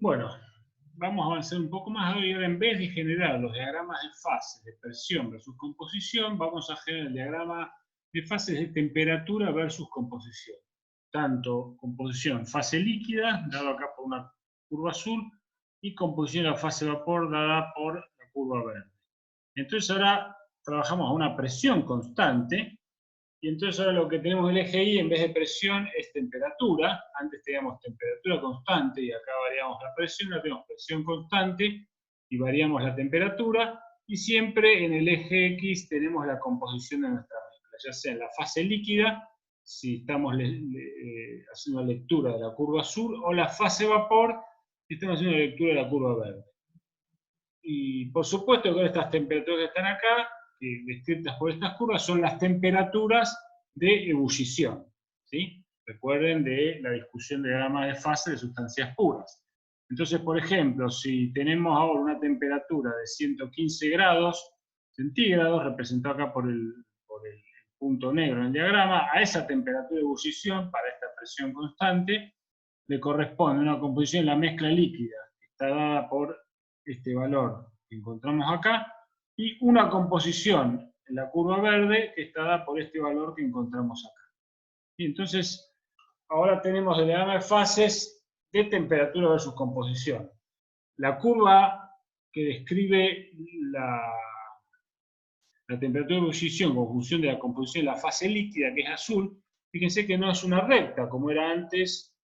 Bueno, vamos a avanzar un poco más ahora. En vez de generar los diagramas de fases de presión versus composición, vamos a generar el diagrama de fases de temperatura versus composición. Tanto composición fase líquida, dado acá por una curva azul, y composición de la fase vapor, dada por la curva verde. Entonces ahora trabajamos a una presión constante, y entonces ahora lo que tenemos en el eje Y, en vez de presión, es temperatura. Antes teníamos temperatura constante y acá variamos la presión. Ahora tenemos presión constante y variamos la temperatura. Y siempre en el eje X tenemos la composición de nuestra mezcla, ya sea en la fase líquida, si estamos haciendo lectura de la curva azul, o la fase vapor, si estamos haciendo lectura de la curva verde. Y por supuesto que estas temperaturas que están acá, descritas por estas curvas, son las temperaturas de ebullición, ¿sí? Recuerden de la discusión de diagramas de fase de sustancias puras. Entonces, por ejemplo, si tenemos ahora una temperatura de 115 grados centígrados, representado acá por el punto negro en el diagrama, a esa temperatura de ebullición, para esta presión constante, le corresponde una composición en la mezcla líquida, que está dada por este valor que encontramos acá, y una composición en la curva verde que está dada por este valor que encontramos acá. Y entonces, ahora tenemos el diagrama de fases de temperatura versus composición. La curva que describe la temperatura de ebullición con función de la composición de la fase líquida, que es azul, fíjense que no es una recta, como era antes,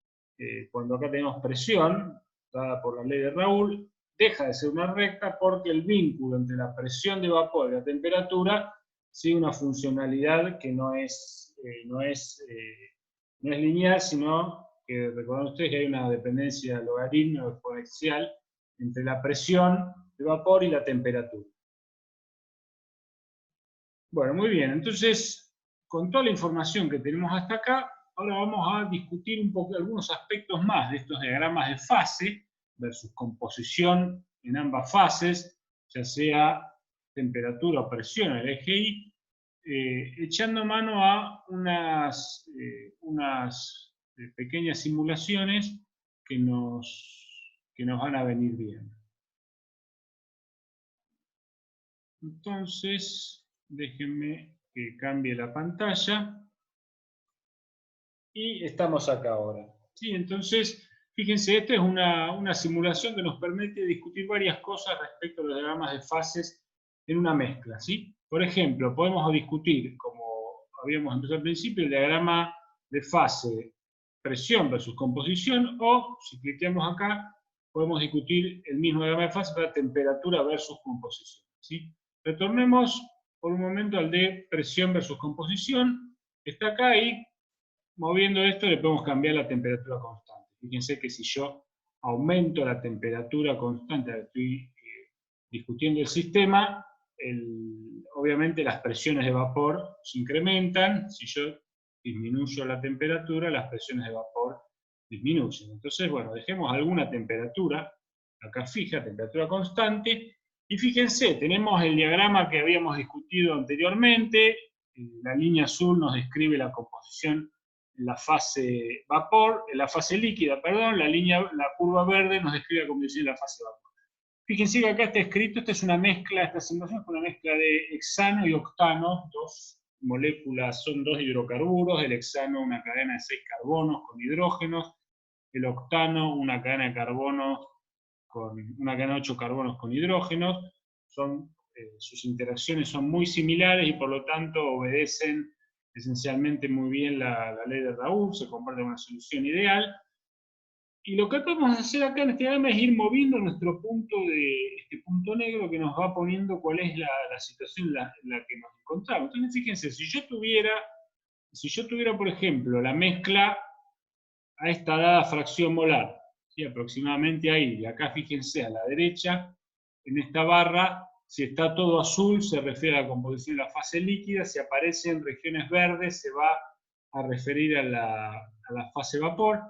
cuando acá tenemos presión, dada por la ley de Raoult, deja de ser una recta porque el vínculo entre la presión de vapor y la temperatura sigue una funcionalidad que no es lineal, sino que recuerden ustedes que hay una dependencia logarítmica o exponencial entre la presión de vapor y la temperatura. Bueno, muy bien, entonces, con toda la información que tenemos hasta acá, ahora vamos a discutir un poco algunos aspectos más de estos diagramas de fase versus composición en ambas fases, ya sea temperatura o presión en el eje Y, echando mano a unas pequeñas simulaciones que nos van a venir bien. Entonces, déjenme que cambie la pantalla. Y estamos acá ahora. ¿Sí? Entonces, fíjense, esta es una simulación que nos permite discutir varias cosas respecto a los diagramas de fases en una mezcla. ¿Sí? Por ejemplo, podemos discutir, como habíamos empezado al principio, el diagrama de fase presión versus composición, o, si cliqueamos acá, podemos discutir el mismo diagrama de fase para temperatura versus composición. ¿Sí? Retornemos por un momento al de presión versus composición. Está acá y moviendo esto le podemos cambiar la temperatura constante. Fíjense que si yo aumento la temperatura constante, estoy discutiendo el sistema, obviamente las presiones de vapor se incrementan. Si yo disminuyo la temperatura, las presiones de vapor disminuyen. Entonces, bueno, dejemos alguna temperatura, acá fija, temperatura constante, y fíjense, tenemos el diagrama que habíamos discutido anteriormente. La línea azul nos describe la composición en la fase vapor, en la fase líquida, perdón, la curva verde nos describe la composición en la fase vapor. Fíjense que acá está escrito, esta es una mezcla, esta simulación es una mezcla de hexano y octano, dos moléculas, son dos hidrocarburos, el hexano una cadena de 6 carbonos con hidrógenos, el octano una cadena de carbonos una cadena de 8 carbonos con hidrógenos. Sus interacciones son muy similares y por lo tanto obedecen esencialmente muy bien la ley de Raoult, se comporta una solución ideal. Y lo que podemos hacer acá en este diagrama es ir moviendo nuestro punto este punto negro que nos va poniendo cuál es la situación en la que nos encontramos. Entonces, fíjense, si yo tuviera, por ejemplo, la mezcla a esta dada fracción molar, ¿sí? Aproximadamente ahí, y acá fíjense a la derecha, en esta barra, si está todo azul se refiere a la composición de la fase líquida, si aparecen regiones verdes se va a referir a la fase vapor.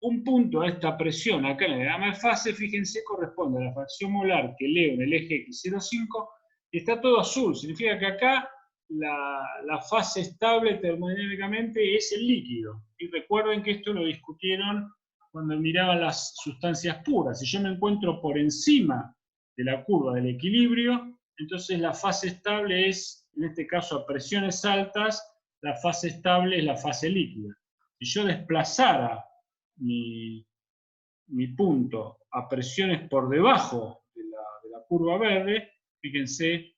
Un punto a esta presión acá en el diagrama de fase, fíjense, corresponde a la fracción molar que leo en el eje X05, y está todo azul, significa que acá la fase estable termodinámicamente es el líquido. Y recuerden que esto lo discutieron cuando miraba las sustancias puras. Si yo me encuentro por encima de la curva del equilibrio, entonces la fase estable es, en este caso a presiones altas, la fase estable es la fase líquida. Si yo desplazara mi punto a presiones por debajo de la curva verde, fíjense,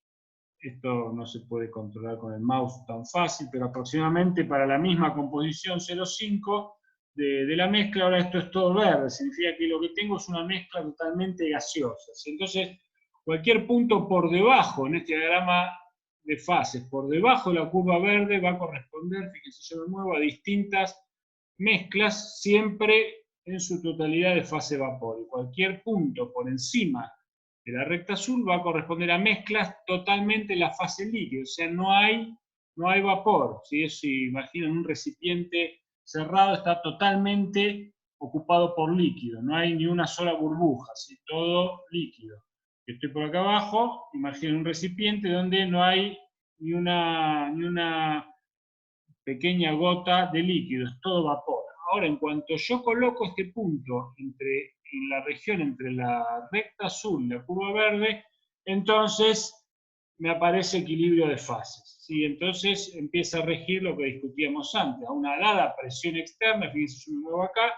esto no se puede controlar con el mouse tan fácil, pero aproximadamente para la misma composición 0,5 de la mezcla, ahora esto es todo verde, significa que lo que tengo es una mezcla totalmente gaseosa. Entonces, cualquier punto por debajo, en este diagrama de fases, por debajo de la curva verde va a corresponder, fíjense, yo me muevo a distintas mezclas, siempre en su totalidad de fase vapor. Y cualquier punto por encima de la recta azul va a corresponder a mezclas totalmente en la fase líquida, o sea, no hay vapor. Si imaginan un recipiente cerrado, está totalmente ocupado por líquido, no hay ni una sola burbuja, ¿sí? Todo líquido. Estoy por acá abajo, imaginen un recipiente donde no hay ni una pequeña gota de líquido, es todo vapor. Ahora, en cuanto yo coloco este punto en la región entre la recta azul y la curva verde, entonces me aparece equilibrio de fases. ¿Sí? Entonces empieza a regir lo que discutíamos antes. A una dada presión externa, fíjense, yo me muevo acá,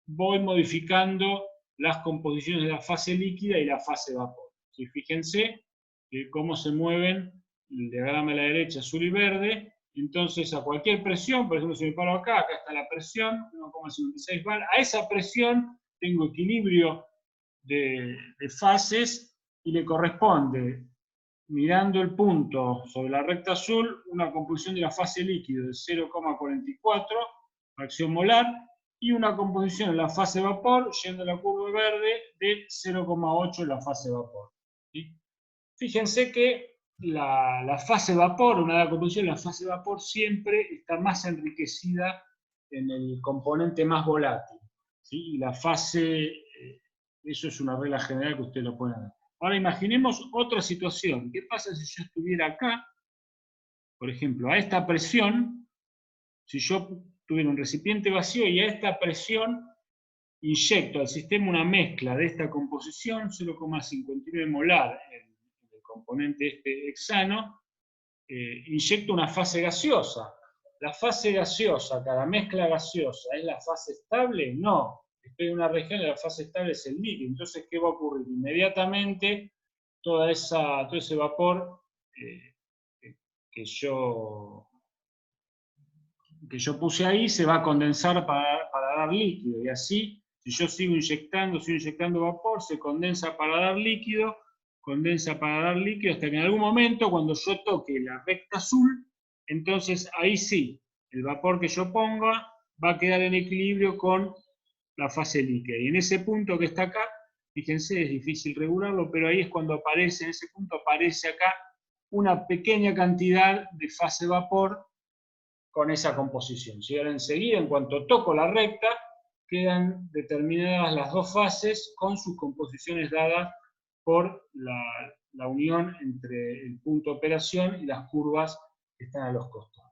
voy modificando las composiciones de la fase líquida y la fase vapor. ¿Sí? Fíjense cómo se mueven el diagrama a la derecha, azul y verde. Entonces, a cualquier presión, por ejemplo, si me paro acá está la presión, 1,56 bar, a esa presión tengo equilibrio de fases y le corresponde, mirando el punto sobre la recta azul, una composición de la fase líquida de 0,44 fracción molar y una composición en la fase vapor, yendo a la curva verde, de 0,8 en la fase vapor. ¿Sí? Fíjense que la fase vapor, una dada composición, la fase vapor siempre está más enriquecida en el componente más volátil. ¿Sí? Y la fase, eso es una regla general que ustedes lo pueden ver. Ahora imaginemos otra situación. ¿Qué pasa si yo estuviera acá, por ejemplo, a esta presión, si yo tuviera un recipiente vacío y a esta presión inyecto al sistema una mezcla de esta composición, 0,59 molar en el componente este hexano, inyecto una fase gaseosa. ¿La fase gaseosa, cada mezcla gaseosa, es la fase estable? No. Estoy en una región de la fase estable es el líquido. Entonces, ¿qué va a ocurrir? Inmediatamente, todo ese vapor que yo puse ahí se va a condensar para dar líquido. Y así, si yo sigo inyectando vapor, se condensa para dar líquido, hasta que en algún momento, cuando yo toque la recta azul, entonces ahí sí, el vapor que yo ponga va a quedar en equilibrio con la fase líquida. Y en ese punto que está acá, fíjense, es difícil regularlo, pero ahí es cuando aparece, en ese punto aparece acá una pequeña cantidad de fase vapor con esa composición. ¿Sí? Ahora enseguida, en cuanto toco la recta, quedan determinadas las dos fases con sus composiciones dadas por la unión entre el punto de operación y las curvas que están a los costados.